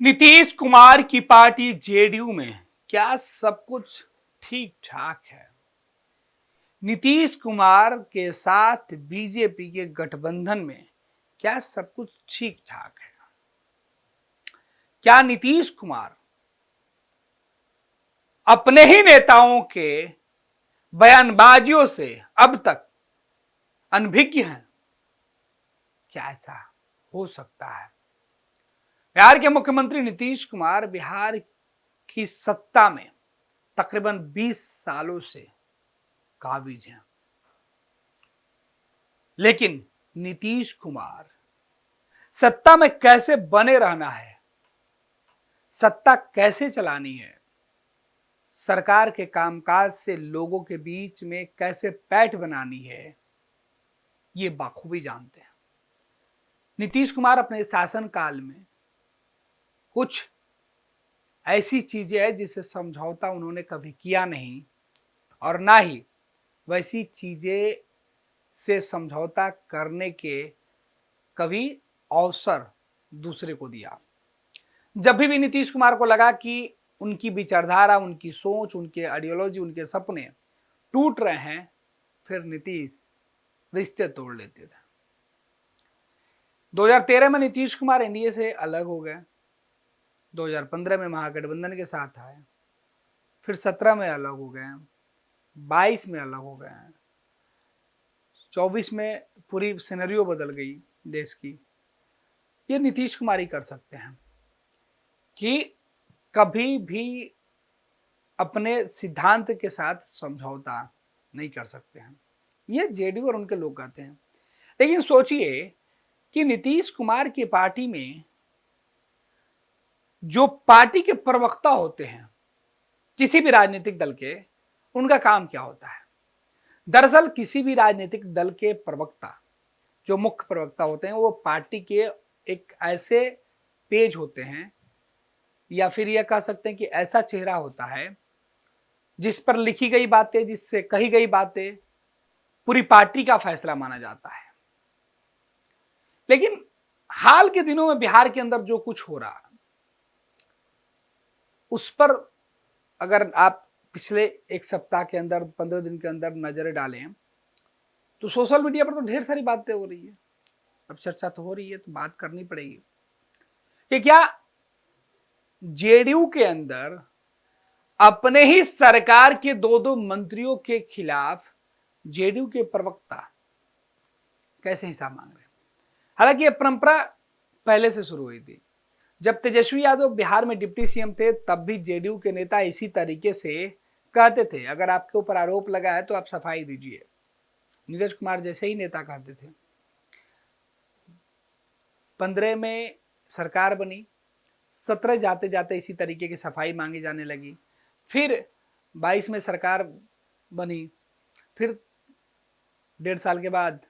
नीतीश कुमार की party JDU में क्या सब कुछ ठीक ठाक है? नीतीश कुमार के साथ बीजेपी के गठबंधन में क्या सब कुछ ठीक ठाक है? क्या नीतीश कुमार अपने ही नेताओं के बयानबाजियों से अब तक अनभिज्ञ हैं? क्या ऐसा हो सकता है? बिहार के मुख्यमंत्री नीतीश कुमार बिहार की सत्ता में तकरीबन 20 सालों से काबिज हैं, लेकिन नीतीश कुमार सत्ता में कैसे बने रहना है, सत्ता कैसे चलानी है, सरकार के कामकाज से लोगों के बीच में कैसे पैठ बनानी है, ये बाखूबी जानते हैं। नीतीश कुमार अपने शासनकाल में कुछ ऐसी चीजें हैं जिसे समझौता उन्होंने कभी किया नहीं और ना ही वैसी चीजें से समझौता करने के कभी अवसर दूसरे को दिया। जब भी नीतीश कुमार को लगा कि उनकी विचारधारा, उनकी सोच, उनके आइडियोलॉजी, उनके सपने टूट रहे हैं, फिर नीतीश रिश्ते तोड़ लेते थे। 2013 में नीतीश कुमार एनडीए से अलग हो गए, 2015 में महागठबंधन के साथ आए, फिर 17 में अलग हो गए, 22 में अलग हो गए, 24 में पूरी सिनेरियो बदल गई देश की। ये नीतीश कुमार ही कर सकते हैं कि कभी भी अपने सिद्धांत के साथ समझौता नहीं कर सकते हैं। ये जेडीयू और उनके लोग कहते हैं। लेकिन सोचिए कि नीतीश कुमार की पार्टी में जो पार्टी के प्रवक्ता होते हैं किसी भी राजनीतिक दल के, उनका काम क्या होता है? दरअसल किसी भी राजनीतिक दल के प्रवक्ता, जो मुख्य प्रवक्ता होते हैं, वो पार्टी के एक ऐसे पेज होते हैं या फिर यह कह सकते हैं कि ऐसा चेहरा होता है जिस पर लिखी गई बातें, जिससे कही गई बातें पूरी पार्टी का फैसला माना जाता है। लेकिन हाल के दिनों में बिहार के अंदर जो कुछ हो रहा, उस पर अगर आप पिछले एक सप्ताह के अंदर, 15 दिन के अंदर नजर डालें तो सोशल मीडिया पर तो ढेर सारी बातें हो रही है। अब चर्चा तो हो रही है तो बात करनी पड़ेगी कि क्या जेडीयू के अंदर अपने ही सरकार के दो मंत्रियों के खिलाफ जेडीयू के प्रवक्ता कैसे हिसाब मांग रहे हैं। हालांकि यह परंपरा पहले से शुरू हुई थी। जब तेजस्वी यादव बिहार में डिप्टी सीएम थे तब भी जेडीयू के नेता इसी तरीके से कहते थे, अगर आपके ऊपर आरोप लगा है तो आप सफाई दीजिए। नीरज कुमार जैसे ही नेता कहते थे। 15 में सरकार बनी, 17 जाते जाते इसी तरीके की सफाई मांगी जाने लगी। फिर 22 में सरकार बनी, फिर 1.5 साल के बाद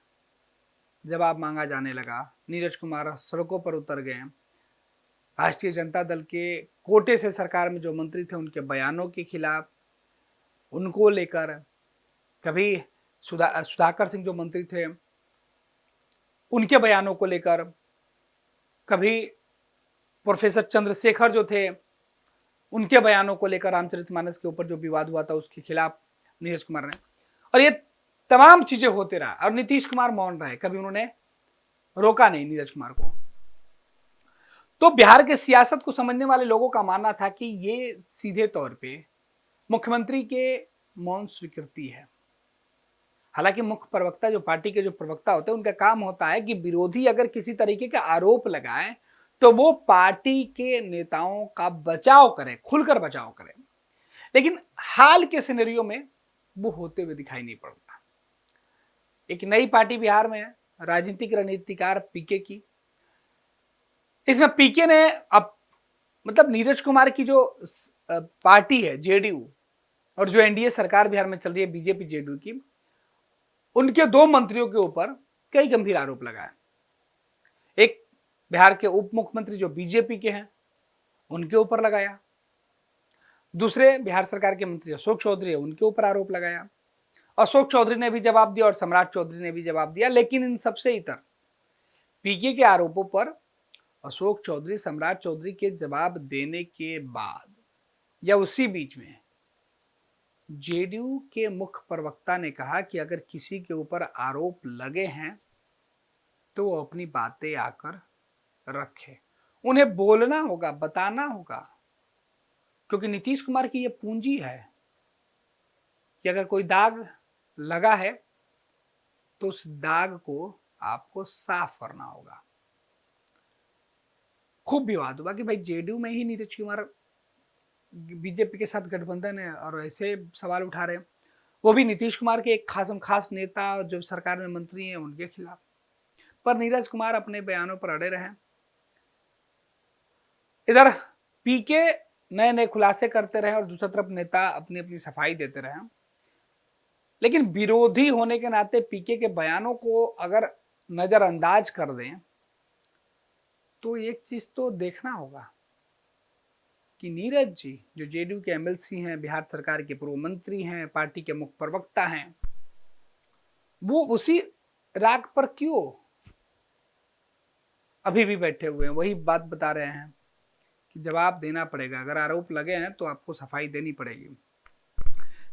जवाब मांगा जाने लगा। नीरज कुमार सड़कों पर उतर गए। राष्ट्रीय जनता दल के कोटे से सरकार में जो मंत्री थे उनके बयानों के खिलाफ, उनको लेकर, कभी सुधाकर सिंह जो मंत्री थे उनके बयानों को लेकर, कभी प्रोफेसर चंद्रशेखर जो थे उनके बयानों को लेकर, रामचरितमानस के ऊपर जो विवाद हुआ था उसके खिलाफ नीरज कुमार ने, और ये तमाम चीजें होते रहा और नीतीश कुमार मौन रहे, कभी उन्होंने रोका नहीं नीरज कुमार को। तो बिहार के सियासत को समझने वाले लोगों का मानना था कि ये सीधे तौर पे मुख्यमंत्री के मौन स्वीकृति है। हालांकि मुख्य प्रवक्ता, जो पार्टी के जो प्रवक्ता होते हैं, उनका काम होता है कि विरोधी अगर किसी तरीके का आरोप लगाए तो वो पार्टी के नेताओं का बचाव करे, खुलकर बचाव करे। लेकिन हाल के सिनेरियो में वो होते हुए दिखाई नहीं पड़ता। एक नई पार्टी बिहार में है, राजनीतिक रणनीतिकार पीके की। इसमें पीके ने अब मतलब नीरज कुमार की जो पार्टी है जेडीयू और जो एनडीए सरकार बिहार में चल रही है बीजेपी जेडीयू की, उनके 2 मंत्रियों के ऊपर कई गंभीर आरोप लगाए। एक बिहार के उप मुख्यमंत्री जो बीजेपी के हैं उनके ऊपर लगाया, दूसरे बिहार सरकार के मंत्री अशोक चौधरी है उनके ऊपर आरोप लगाया। अशोक चौधरी ने भी जवाब दिया और सम्राट चौधरी ने भी जवाब दिया। लेकिन इन सबसे इतर पीके के आरोपों पर अशोक चौधरी सम्राट चौधरी के जवाब देने के बाद या उसी बीच में जेडीयू के मुख्य प्रवक्ता ने कहा कि अगर किसी के ऊपर आरोप लगे हैं तो वो अपनी बातें आकर रखे, उन्हें बोलना होगा, बताना होगा, क्योंकि नीतीश कुमार की ये पूंजी है कि अगर कोई दाग लगा है तो उस दाग को आपको साफ करना होगा। खूब विवाद हुआ कि भाई जेडीयू में ही नीतीश कुमार बीजेपी के साथ गठबंधन है और ऐसे सवाल उठा रहे हैं, वो भी नीतीश कुमार के एक खास नेता जो सरकार में मंत्री हैं उनके खिलाफ। पर नीरज कुमार अपने बयानों पर अड़े रहे। इधर पीके नए नए खुलासे करते रहे और दूसरी तरफ नेता अपनी अपनी सफाई देते रहे, लेकिन विरोधी होने के नाते पीके के बयानों को अगर नजरअंदाज कर दें तो एक चीज तो देखना होगा कि नीरज जी जो जेडीयू के एमएलसी हैं, बिहार सरकार के पूर्व मंत्री हैं, पार्टी के मुख्य प्रवक्ता हैं, वो उसी राग पर क्यों अभी भी बैठे हुए हैं? वही बात बता रहे हैं कि जवाब देना पड़ेगा, अगर आरोप लगे हैं तो आपको सफाई देनी पड़ेगी।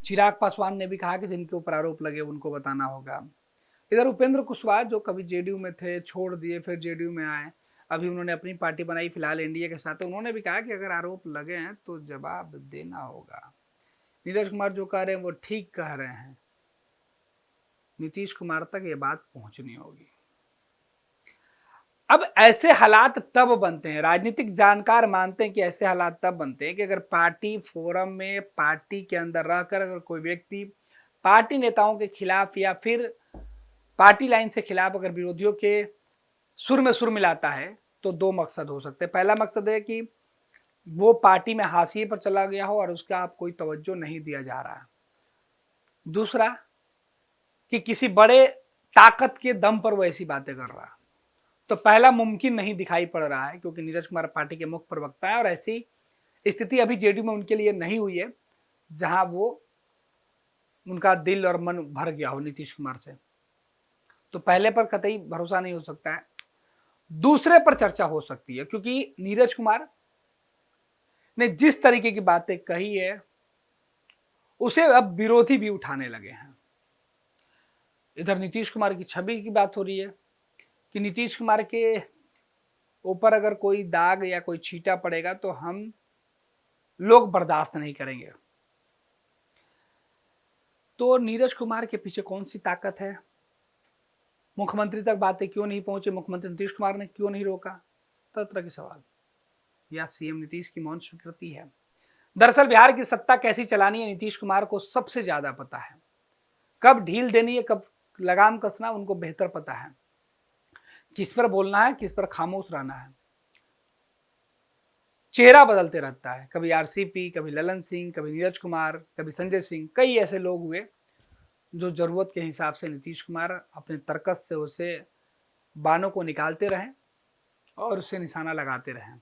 चिराग पासवान ने भी कहा कि जिनके ऊपर आरोप लगे उनको बताना होगा। इधर उपेंद्र कुशवाहा जो कभी जेडीयू में थे, छोड़ दिए, फिर जेडीयू में आए, अभी उन्होंने अपनी पार्टी बनाई फिलहाल एनडीए के साथ, उन्होंने भी कहा कि अगर आरोप लगे हैं तो जवाब देना होगा। नीरज कुमार जो कह रहे हैं वो ठीक कह रहे हैं, नीतीश कुमार तक ये बात पहुंचनी होगी। अब ऐसे हालात तब बनते हैं, राजनीतिक जानकार मानते हैं कि ऐसे हालात तब बनते हैं कि अगर पार्टी फोरम में, पार्टी के अंदर रहकर अगर कोई व्यक्ति पार्टी नेताओं के खिलाफ या फिर पार्टी लाइन से खिलाफ अगर विरोधियों के सुर में सुर मिलाता है तो दो मकसद हो सकते हैं। पहला मकसद है कि वो पार्टी में हाशिए पर चला गया हो और उसका आप कोई तवज्जो नहीं दिया जा रहा है। दूसरा कि किसी बड़े ताकत के दम पर वो ऐसी बातें कर रहा है। तो पहला मुमकिन नहीं दिखाई पड़ रहा है क्योंकि नीरज कुमार पार्टी के मुख्य प्रवक्ता है और ऐसी स्थिति अभी जेडीयू में उनके लिए नहीं हुई है जहां वो उनका दिल और मन भर गया हो नीतीश कुमार से। तो पहले पर कतई भरोसा नहीं हो सकता है, दूसरे पर चर्चा हो सकती है क्योंकि नीरज कुमार ने जिस तरीके की बातें कही है उसे अब विरोधी भी उठाने लगे हैं। इधर नीतीश कुमार की छवि की बात हो रही है कि नीतीश कुमार के ऊपर अगर कोई दाग या कोई छींटा पड़ेगा तो हम लोग बर्दाश्त नहीं करेंगे। तो नीरज कुमार के पीछे कौन सी ताकत है? मुख्यमंत्री तक बातें क्यों नहीं पहुंचे? मुख्यमंत्री नीतीश कुमार ने क्यों नहीं रोका? तरह के सवाल। या सीएम नीतीश की मौन स्वीकृति है? दरअसल बिहार की सत्ता कैसी चलानी है नीतीश कुमार को सबसे ज्यादा पता है। कब ढील देनी है, कब लगाम कसना उनको बेहतर पता है। किस पर बोलना है, किस पर खामोश रहना है। चेहरा बदलते रहता है, कभी आरसीपी, कभी ललन सिंह, कभी नीरज कुमार, कभी संजय सिंह, कई ऐसे लोग हुए जो जरूरत के हिसाब से नीतीश कुमार अपने तर्कस से उसे बानों को निकालते रहें और उसे निशाना लगाते रहें।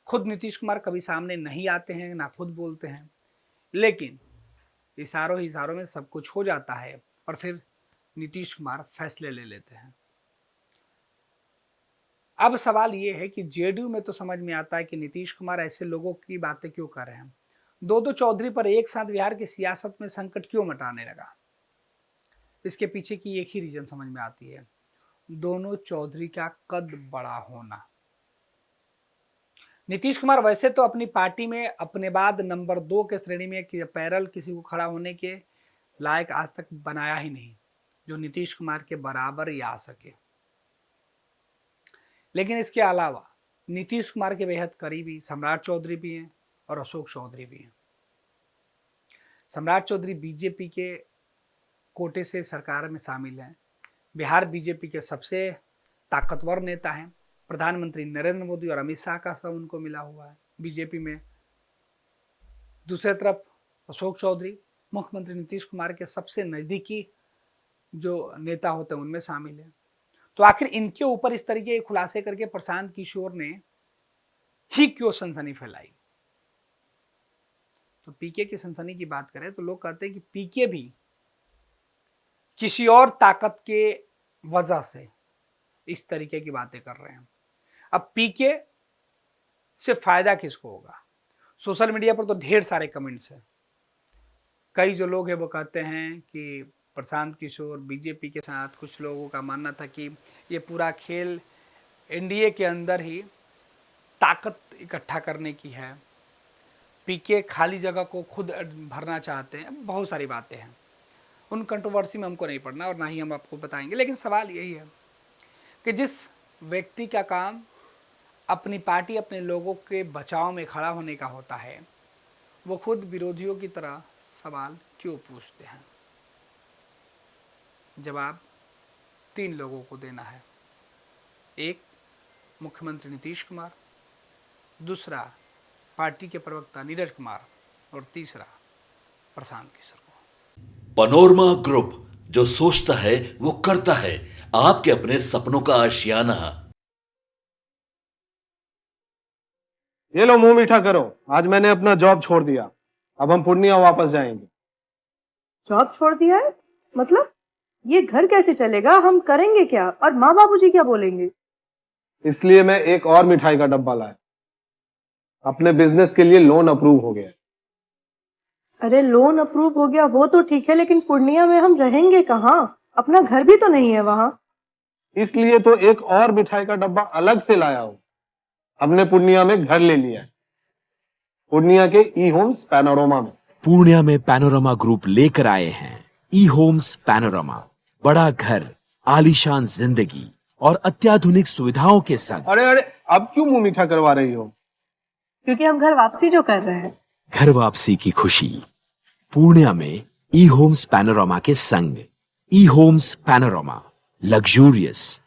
खुद नीतीश कुमार कभी सामने नहीं आते हैं, ना खुद बोलते हैं, लेकिन इशारों में सब कुछ हो जाता है और फिर नीतीश कुमार फैसले ले लेते हैं। अब सवाल ये है कि जेडीयू में तो समझ में आता है कि नीतीश कुमार ऐसे लोगों की बातें क्यों कर रहे हैं, दो चौधरी पर एक साथ बिहार की सियासत में संकट क्यों मटाने लगा। इसके पीछे की एक ही रीजन समझ में आती है, दोनों चौधरी का कद बड़ा होना। नीतीश कुमार वैसे तो अपनी पार्टी में अपने बाद नंबर 2 के श्रेणी में पैरल किसी को खड़ा होने के लायक आज तक बनाया ही नहीं जो नीतीश कुमार के बराबर ही आ सके। लेकिन इसके अलावा नीतीश कुमार के बेहद करीबी सम्राट चौधरी भी हैं और अशोक चौधरी भी हैं। सम्राट चौधरी बीजेपी के कोटे से सरकार में शामिल हैं, बिहार बीजेपी के सबसे ताकतवर नेता हैं, प्रधानमंत्री नरेंद्र मोदी और अमित शाह का सब उनको मिला हुआ है बीजेपी में। दूसरी तरफ अशोक चौधरी मुख्यमंत्री नीतीश कुमार के सबसे नजदीकी जो नेता होते हैं उनमें शामिल है। तो आखिर इनके ऊपर इस तरीके के खुलासे करके प्रशांत किशोर ने ही क्यों सनसनी फैलाई? तो पीके की सनसनी की बात करें तो लोग कहते हैं कि पीके भी किसी और ताकत के वजह से इस तरीके की बातें कर रहे हैं। अब पीके से फायदा किसको होगा। सोशल मीडिया पर तो ढेर सारे कमेंट्स हैं। कई जो लोग हैं वो कहते हैं कि प्रशांत किशोर बीजेपी के साथ, कुछ लोगों का मानना था कि ये पूरा खेल एनडीए के अंदर ही ताकत इकट्ठा करने की है, पीके खाली जगह को खुद भरना चाहते हैं, बहुत सारी बातें हैं। उन कंट्रोवर्सी में हमको नहीं पड़ना और ना ही हम आपको बताएंगे, लेकिन सवाल यही है कि जिस व्यक्ति का काम अपनी पार्टी, अपने लोगों के बचाव में खड़ा होने का होता है, वो खुद विरोधियों की तरह सवाल क्यों पूछते हैं। जवाब 3 लोगों को देना है। एक, मुख्यमंत्री नीतीश कुमार, दूसरा पार्टी के प्रवक्ता नीरज कुमार और तीसरा प्रशांत किशोर को। पैनोरमा ग्रुप, जो सोचता है वो करता है। आपके अपने सपनों का आशियाना। ये लो मुंह मीठा करो, आज मैंने अपना जॉब छोड़ दिया, अब हम पूर्णिया वापस जाएंगे। जॉब छोड़ दिया है? मतलब ये घर कैसे चलेगा, हम करेंगे क्या, और माँ बाबूजी क्या बोलेंगे? इसलिए मैं एक और मिठाई का डब्बा लाया। अपने बिजनेस के लिए लोन अप्रूव हो गया। अरे लोन अप्रूव हो गया वो तो ठीक है, लेकिन पूर्णिया में हम रहेंगे कहाँ? अपना घर भी तो नहीं है वहाँ। इसलिए तो एक और मिठाई का डब्बा अलग से लाया हूँ। हमने पूर्णिया में घर ले लिया है, पूर्णिया के ई होम्स पैनोरमा में। पूर्णिया में पैनोरमा ग्रुप लेकर आए हैं ई होम्स पैनोरमा। बड़ा घर, आलीशान जिंदगी और अत्याधुनिक सुविधाओं के संग। अरे अरे, अब क्यों मुंह मीठा करवा रही हो? क्योंकि हम घर वापसी जो कर रहे हैं। घर वापसी की खुशी पूर्णिया में ई होम्स पैनोरमा के संग। ई होम्स पैनोरमा, लग्जूरियस,